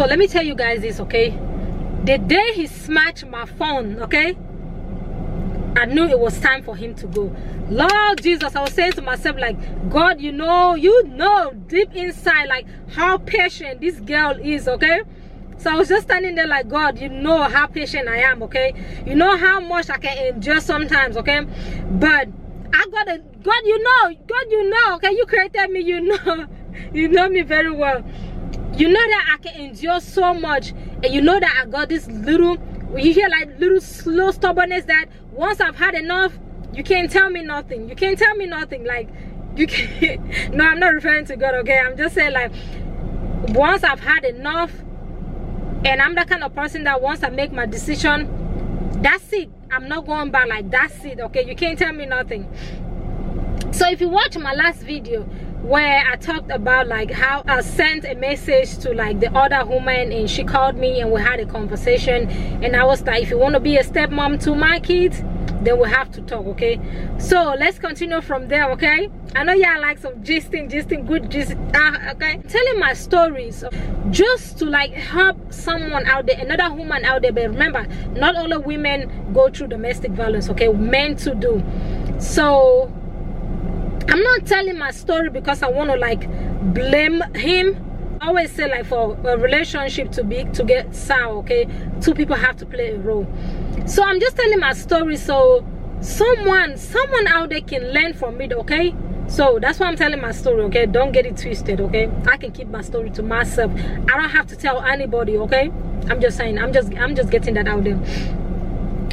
So let me tell you guys this, okay? The day he smashed my phone, okay, I knew it was time for him to go. Lord Jesus, I was saying to myself, like, God, you know deep inside, like, how patient this girl is, okay? So I was just standing there like, God, you know how patient I am, okay? You know how much I can endure sometimes, okay? But I gotta, God, you know, okay? You created me, you know me very well. You know that I can endure so much, and you know that I got this little, you hear like little slow stubbornness that once I've had enough, you can't tell me nothing. You can't tell me nothing. Like, you can't. No, I'm not referring to God, okay? I'm just saying, like, once I've had enough, and I'm the kind of person that once I make my decision, that's it. I'm not going back. Like, that's it, okay? You can't tell me nothing. So if you watch my last video where I talked about like how I sent a message to like the other woman, and she called me and we had a conversation, and I was like, if you want to be a stepmom to my kids, then we have to talk, okay? So let's continue from there, okay? I know y'all like some gisting, good gist, okay? Telling my stories just to like help someone out there, another woman out there. But remember, not all women go through domestic violence, okay? Men too do. So I'm not telling my story because I want to like blame him. I always say, like, for a relationship to get sour, okay, two people have to play a role. So I'm just telling my story so someone out there can learn from it, okay? So that's why I'm telling my story, okay? Don't get it twisted, okay? I can keep my story to myself. I don't have to tell anybody, okay? I'm just saying, I'm just getting that out there.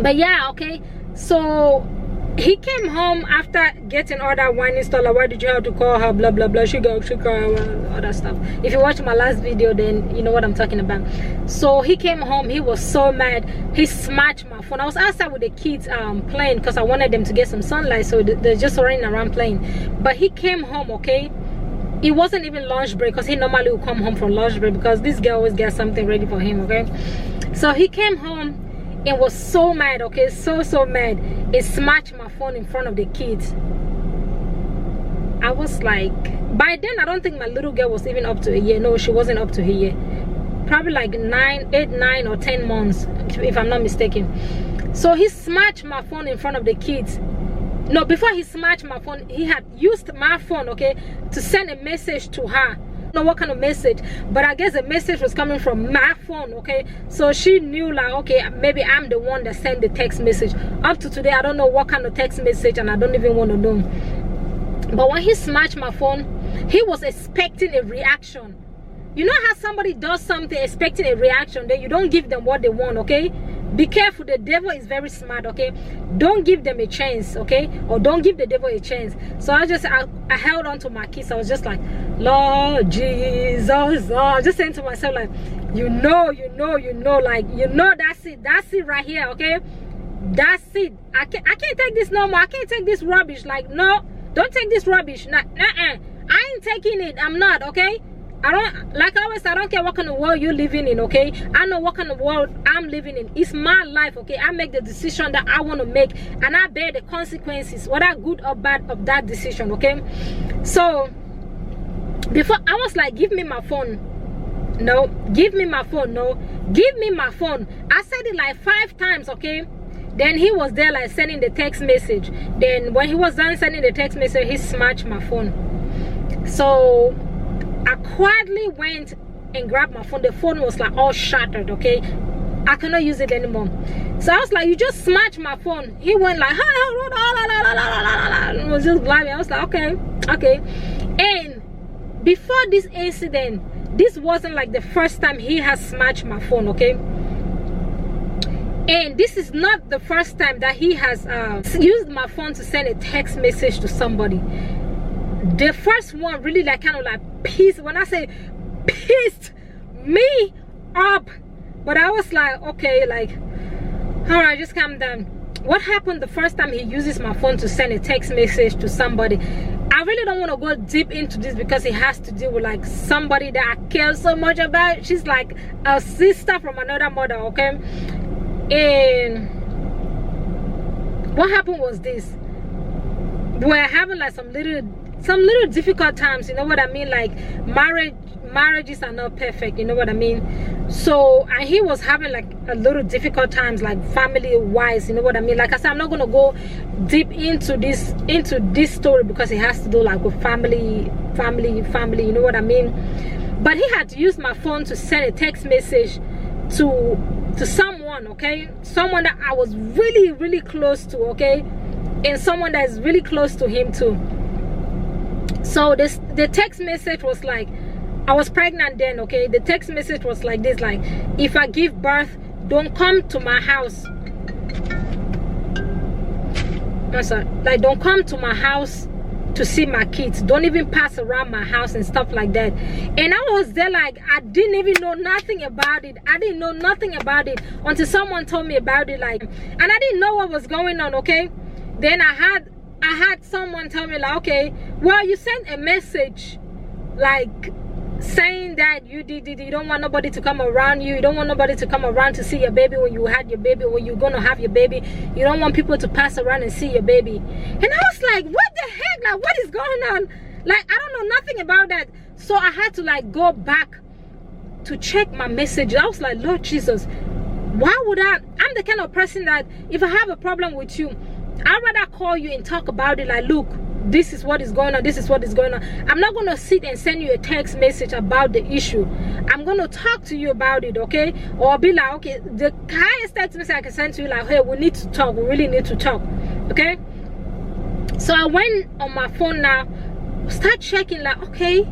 But yeah, okay, so he came home after getting all that wine installer. Why did you have to call her? Blah blah blah. She got all that stuff. If you watch my last video, then you know what I'm talking about. So he came home. He was so mad. He smashed my phone. I was outside with the kids playing because I wanted them to get some sunlight. So they're just running around playing. But he came home, okay. It wasn't even lunch break because he normally would come home from lunch break because this girl always gets something ready for him, okay. So he came home and was so mad, okay, so mad. It smashed my phone in front of the kids. I was like, by then I don't think my little girl was even up to a year. No, she wasn't up to a year. Probably like 8, 9 or 10 months, if I'm not mistaken. So he smashed my phone in front of the kids. No, before he smashed my phone, he had used my phone, okay, to send a message to her. I don't know what kind of message, but I guess the message was coming from my phone, okay. So she knew, like, okay, maybe I'm the one that sent the text message. Up to today, I don't know what kind of text message, and I don't even want to know. But when he smashed my phone, he was expecting a reaction. You know how somebody does something expecting a reaction, then you don't give them what they want, okay? Be careful, the devil is very smart, okay? Don't give them a chance, okay? Or don't give the devil a chance. So I held on to my kiss. I was just like, Lord Jesus. I'm just saying to myself, like, you know, like, you know, that's it right here, okay? That's it. I can't take this no more. I can't take this rubbish. Like, no, don't take this rubbish. I ain't taking it. I'm not, okay? I don't care what kind of world you're living in, okay? I know what kind of world I'm living in. It's my life, okay? I make the decision that I want to make, and I bear the consequences, whether good or bad, of that decision, okay? So before, I was like, give me my phone. No, give me my phone. No, give me my phone. I said it like 5 times, okay? Then he was there like sending the text message. Then when he was done sending the text message, he smashed my phone. So I quietly went and grabbed my phone. The phone was like all shattered, okay? I cannot use it anymore. So I was like, you just smashed my phone. He went like, and was just blabbing. I was like, okay. And before this incident, this wasn't like the first time he has smashed my phone, okay? And this is not the first time that he has used my phone to send a text message to somebody. The first one really like kind of like pissed, when I say pissed me up. But I was like, okay, like, all right, just calm down. What happened the first time he uses my phone to send a text message to somebody? I really don't want to go deep into this because it has to do with like somebody that I care so much about. She's like a sister from another mother, okay? And what happened was this: we're having like some little difficult times, you know what I mean? Like marriage marriages are not perfect, you know what I mean? So, and he was having like a little difficult times, like family wise, you know what I mean? Like I said, I'm not gonna go deep into this story because it has to do like with family, you know what I mean? But he had to use my phone to send a text message to someone, okay? Someone that I was really, really close to, okay? And someone that is really close to him too. So the text message was like, I was pregnant then, okay? The text message was like this, like, if I give birth, don't come to my house. No, sorry. Like, don't come to my house to see my kids. Don't even pass around my house and stuff like that. And I was there like, I didn't even know nothing about it. I didn't know nothing about it until someone told me about it, like, and I didn't know what was going on, okay? Then I had someone tell me like, okay, well, you sent a message like saying that you don't want nobody to come around you. You don't want nobody to come around to see your baby when you had your baby, when you're gonna have your baby. You don't want people to pass around and see your baby. And I was like, what the heck? Like, what is going on? Like, I don't know nothing about that. So I had to like go back to check my message. I was like, Lord Jesus, why would I'm the kind of person that if I have a problem with you, I'd rather call you and talk about it, like, look, this is what is going on, this is what is going on. I'm not going to sit and send you a text message about the issue. I'm going to talk to you about it, okay? Or be like, okay, the highest text message I can send to you, like, hey, we need to talk, we really need to talk, okay? So I went on my phone now, start checking, like, okay,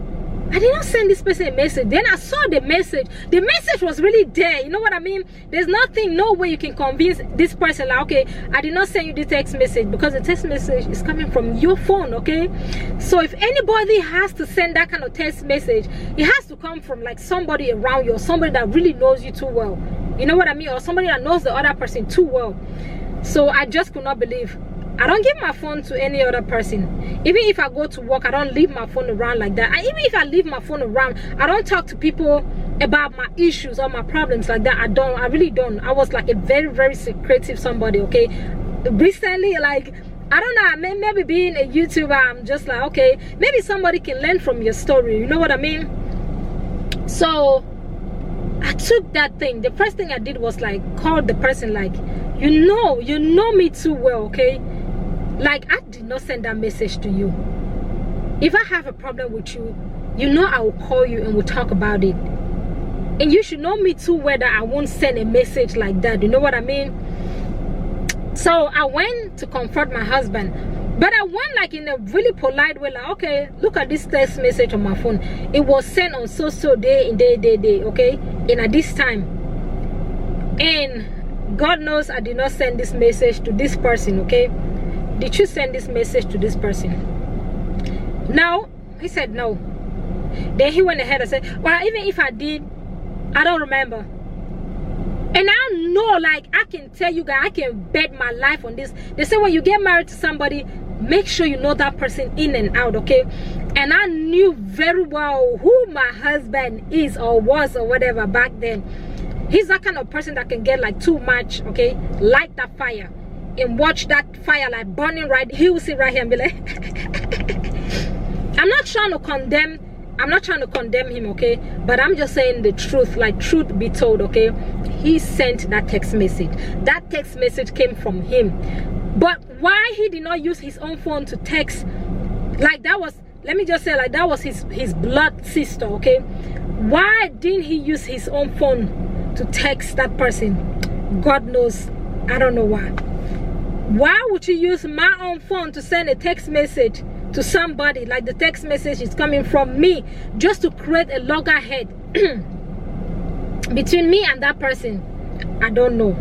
I did not send this person a message. Then I saw the message. The message was really there. You know what I mean? There's nothing, no way you can convince this person like, okay, I did not send you the text message, because the text message is coming from your phone, okay? So if anybody has to send that kind of text message, it has to come from like somebody around you, or somebody that really knows you too well. You know what I mean? Or somebody that knows the other person too well. So I just could not believe. I don't give my phone to any other person. Even if I go to work, I don't leave my phone around like that. Even if I leave my phone around, I don't talk to people about my issues or my problems like that. I really don't. I was like a very, very secretive somebody, okay? Recently, like, I don't know, maybe being a YouTuber, I'm just like, okay, maybe somebody can learn from your story, you know what I mean? So I took that thing. The first thing I did was like call the person, like, you know me too well, okay? Like, I did not send that message to you. If I have a problem with you, you know I will call you and we'll talk about it. And you should know me too well that I won't send a message like that, you know what I mean? So I went to confront my husband, but I went like in a really polite way, like, okay, look at this text message on my phone. It was sent on so day, okay? And at this time. And God knows I did not send this message to this person, okay? Did you send this message to this person? No. He said no. Then he went ahead and said, well, even if I did, I don't remember. And I know, like, I can tell you guys, I can bet my life on this. They say when you get married to somebody, make sure you know that person in and out, okay? And I knew very well who my husband is or was or whatever back then. He's that kind of person that can get like too much, okay? Light that fire and watch that fire like burning right. He will sit right here and be like, I'm not trying to condemn him, okay? But I'm just saying the truth, like, truth be told, okay? He sent that text message. That text message came from him. But why he did not use his own phone to text, like, that was, let me just say, like, that was his blood sister, okay? Why didn't he use his own phone to text that person? God knows. I don't know why. Why would you use my own phone to send a text message to somebody, like the text message is coming from me, just to create a loggerhead between me and that person? I don't know.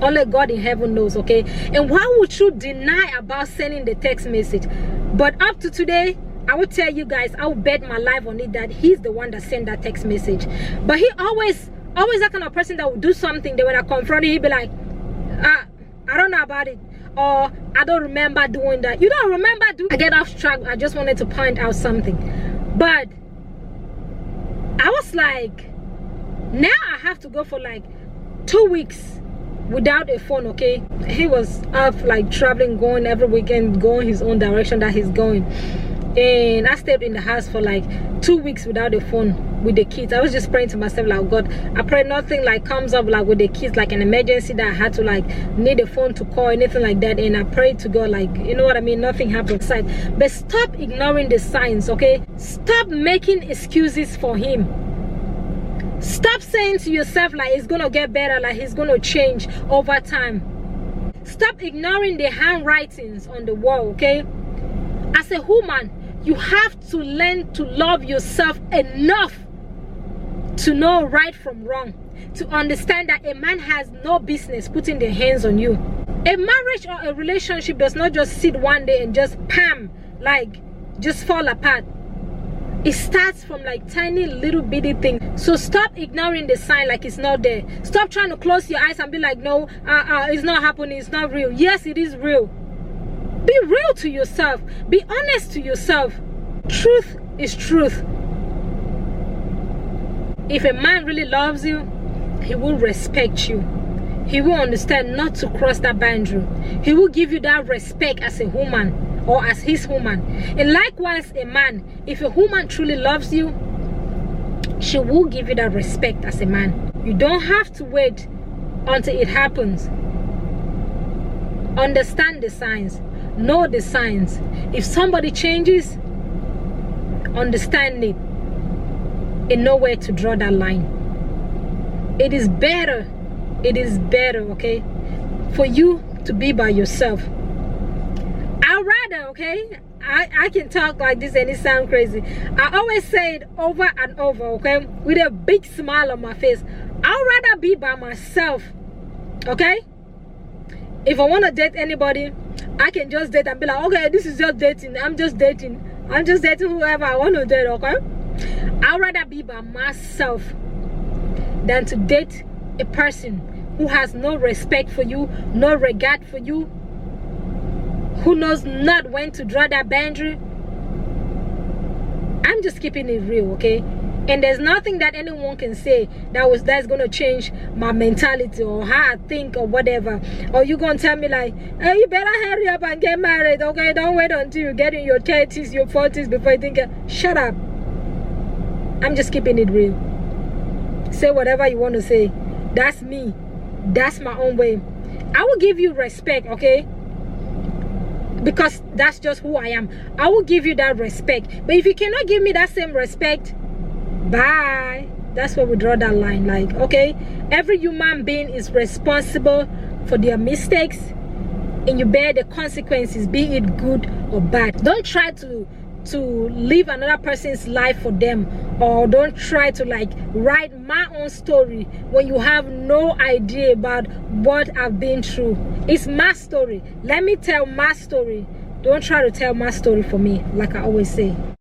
Only God in heaven knows, okay? And why would you deny about sending the text message? But up to today, I will tell you guys, I will bet my life on it that he's the one that sent that text message. But he always that kind of person that would do something, that when I confront him, he'd be like, I don't know about it, or I don't remember doing that. You don't remember doing. I get off track. I just wanted to point out something. But I was like, now I have to go for like 2 weeks without a phone, okay? He was off like traveling, going every weekend, going his own direction that he's going. and I stayed in the house for like 2 weeks without a phone with the kids. I was just praying to myself like, God, I pray nothing like comes up like with the kids, like an emergency that I had to like need a phone to call, anything like that. And I prayed to God, like, you know what I mean, nothing happened. But stop ignoring the signs, okay? Stop making excuses for him. Stop saying to yourself like it's gonna get better, like he's gonna change over time. Stop ignoring the handwritings on the wall, okay? As a woman, you have to learn to love yourself enough to know right from wrong, to understand that a man has no business putting their hands on you. A marriage or a relationship does not just sit one day and just like just fall apart. It starts from like tiny little bitty things. So stop ignoring the sign like it's not there. Stop trying to close your eyes and be like, no, it's not happening, it's not real. Yes, it is real. Be real to yourself. Be honest to yourself. Truth is truth. If a man really loves you, he will respect you. He will understand not to cross that boundary. He will give you that respect as a woman or as his woman. And likewise, a man, if a woman truly loves you, she will give you that respect as a man. You don't have to wait until it happens. Understand the signs. Know the signs. If somebody changes, understand it and know where to draw that line. It is better, okay, for you to be by yourself. I'd rather, okay, I can talk like this and it sounds crazy. I always say it over and over, okay, with a big smile on my face. I'd rather be by myself, okay? If I want to date anybody, I can just date and be like, okay, this is just dating. I'm just dating whoever I want to date, okay? I'd rather be by myself than to date a person who has no respect for you, no regard for you, who knows not when to draw that boundary. I'm just keeping it real, okay? And there's nothing that anyone can say that's gonna change my mentality or how I think or whatever. Or you gonna tell me like, hey, you better hurry up and get married, okay? Don't wait until you get in your 30s, your 40s before you think. Shut up. I'm just keeping it real. Say whatever you want to say. That's me. That's my own way. I will give you respect, okay? Because that's just who I am. I will give you that respect. But if you cannot give me that same respect, bye. That's where we draw that line. Like, okay, every human being is responsible for their mistakes, and you bear the consequences, be it good or bad. Don't try to live another person's life for them, or don't try to like write my own story when you have no idea about what I've been through. It's my story. Let me tell my story. Don't try to tell my story for me, like I always say.